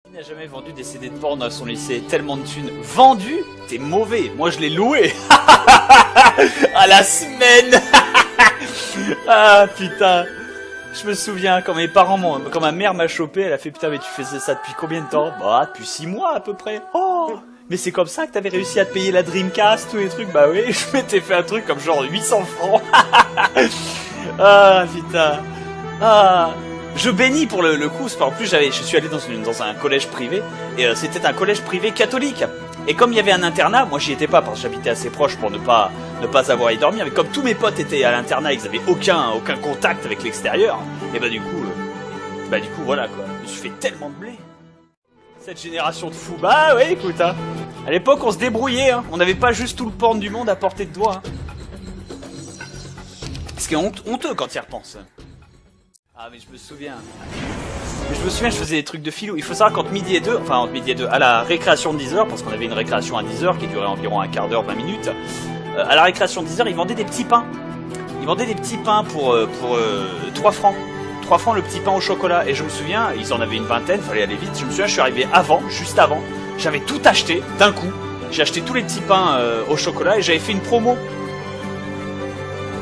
Qui n'a jamais vendu des CD de porn à son lycée? Tellement de thunes. Vendu? T'es mauvais. Moi, je l'ai loué. À la semaine. Ah, putain. Je me souviens, quand mes parents quand ma mère m'a chopé, elle a fait putain, mais tu faisais ça depuis combien de temps? Bah, depuis 6 mois à peu près. Oh, mais c'est comme ça que t'avais réussi à te payer la Dreamcast, tous les trucs? Bah oui, je m'étais fait un truc comme genre 800 francs. Ah, putain. Ah. Je bénis pour le coup, en plus je suis allé dans un collège privé, et c'était un collège privé catholique. Et comme il y avait un internat, moi j'y étais pas parce que j'habitais assez proche pour ne pas avoir à y dormir, mais comme tous mes potes étaient à l'internat, ils avaient aucun contact avec l'extérieur, et bah du coup voilà quoi, je me suis fait tellement de blé. Cette génération de fous, bah ouais écoute hein, à l'époque on se débrouillait, hein. On n'avait pas juste tout le porn du monde à portée de doigt. Hein. Ce qui est honteux quand tu y repenses. Ah mais je me souviens, je faisais des trucs de filou. Il faut savoir qu'entre midi et 2, à la récréation de 10h, parce qu'on avait une récréation à 10h qui durait environ un quart d'heure, 20 minutes, à la récréation de 10h, ils vendaient des petits pains. Ils vendaient des petits pains pour 3 francs. 3 francs le petit pain au chocolat. Et je me souviens, ils en avaient une vingtaine, fallait aller vite. Je me souviens, je suis arrivé juste avant, j'avais tout acheté d'un coup. J'ai acheté tous les petits pains au chocolat et j'avais fait une promo.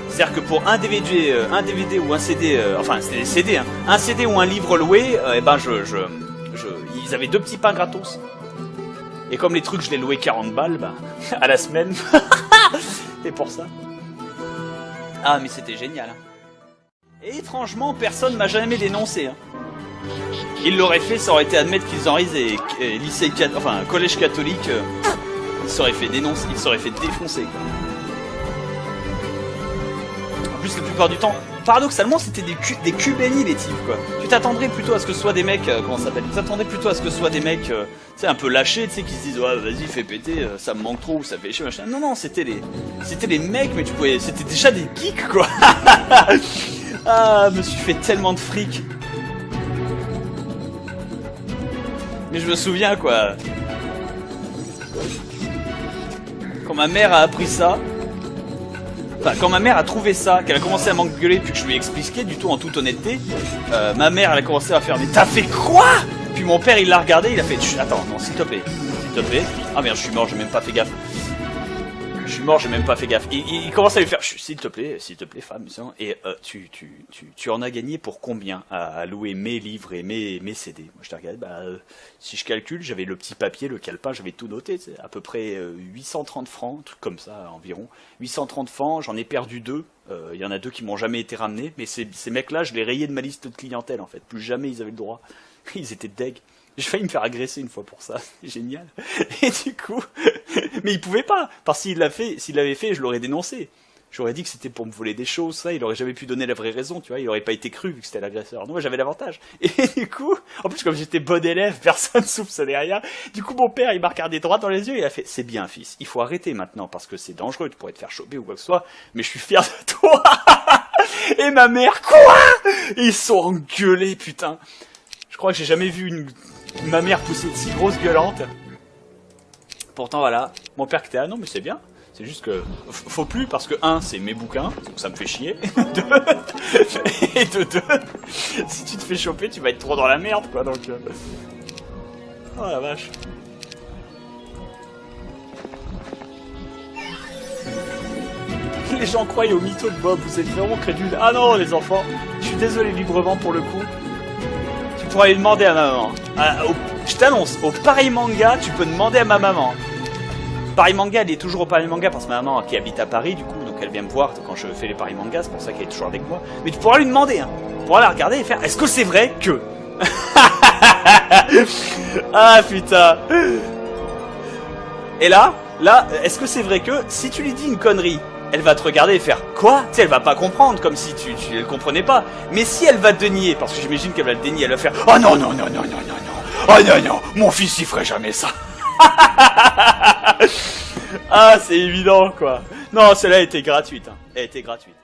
C'est-à-dire que pour un DVD ou un CD, enfin c'était des CD, hein, un CD ou un livre loué, et ben ils avaient 2 petits pains gratos. Et comme les trucs je les louais 40 balles, bah, à la semaine. Et pour ça. Ah mais c'était génial. Hein. Et étrangement personne m'a jamais dénoncé. Hein. Ils l'auraient fait, ça aurait été admettre qu'ils en risaient. Lycée, enfin collège catholique, ils s'auraient fait dénoncer, ils s'auraient fait défoncer. Quoi. En plus, la plupart du temps, paradoxalement, c'était des cubénis, les types, quoi. Tu t'attendrais plutôt à ce que ce soit des mecs, comment ça s'appelle? Tu t'attendrais plutôt à ce que ce soit des mecs, tu sais, un peu lâchés, tu sais, qui se disent, ouais, vas-y, fais péter, ça me manque trop, ça fait chier, machin. Non, c'était les mecs, mais c'était déjà des geeks, quoi. Ah, je me suis fait tellement de fric. Mais je me souviens, quoi. Quand ma mère a appris ça, enfin, quand ma mère a trouvé ça, qu'elle a commencé à m'engueuler puis que je lui ai expliqué du tout en toute honnêteté, ma mère elle a commencé à faire mais t'as fait quoi? Puis mon père il l'a regardé, il a fait attends non s'il te plaît, ah merde je suis mort, j'ai même pas fait gaffe. Je suis mort, j'ai même pas fait gaffe. Il commence à lui faire s'il te plaît femme, et tu en as gagné pour combien à louer mes livres et mes CD? Moi je t'ai regardé, si je calcule, j'avais le petit papier, le calepin, j'avais tout noté, c'est à peu près 830 francs, un truc comme ça environ. 830 francs, j'en ai perdu 2. Il y en a 2 qui m'ont jamais été ramenés, mais ces mecs-là, je les rayais de ma liste de clientèle en fait. Plus jamais ils avaient le droit. Ils étaient deg. J'ai failli me faire agresser une fois pour ça, c'est génial. Et du coup, mais il pouvait pas, parce s'il l'avait fait, je l'aurais dénoncé. J'aurais dit que c'était pour me voler des choses, ça, il aurait jamais pu donner la vraie raison, tu vois, il aurait pas été cru vu que c'était l'agresseur. Non, moi j'avais l'avantage. Et du coup, en plus comme j'étais bon élève, personne soupçonnait rien. Du coup mon père, il m'a regardé droit dans les yeux, il a fait, c'est bien fils, il faut arrêter maintenant parce que c'est dangereux, tu pourrais te faire choper ou quoi que ce soit, mais je suis fier de toi. Et ma mère, quoi? Et ils sont engueulés, putain. Je crois que j'ai jamais vu ma mère pousser de si grosse gueulante. Pourtant voilà, mon père qui était non mais c'est bien, c'est juste que faut plus parce que 1 c'est mes bouquins, donc ça me fait chier, 2 et de 2 si tu te fais choper tu vas être trop dans la merde quoi donc oh la vache. Les gens croient au mytho de Bob, vous êtes vraiment crédules. Ah non les enfants, je suis désolé librement pour le coup. Tu pourras aller demander à ma maman. Je t'annonce, au Paris Manga, tu peux demander à ma maman. Paris Manga, elle est toujours au Paris Manga parce que ma maman qui habite à Paris, du coup, donc elle vient me voir quand je fais les Paris Manga, c'est pour ça qu'elle est toujours avec moi. Mais tu pourras lui demander, hein. Tu pourras la regarder et faire, est-ce que c'est vrai que... Ah putain. Et là, est-ce que c'est vrai que si tu lui dis une connerie, elle va te regarder et faire quoi? Tu sais, elle va pas comprendre, comme si tu le comprenais pas. Mais si elle va te dénier, parce que j'imagine qu'elle va le dénier, elle va faire oh non, non, non, non, non, non, non, oh non, non, mon fils il ferait jamais ça. Ah, c'est évident quoi. Non, celle-là était gratuite, hein. Elle était gratuite.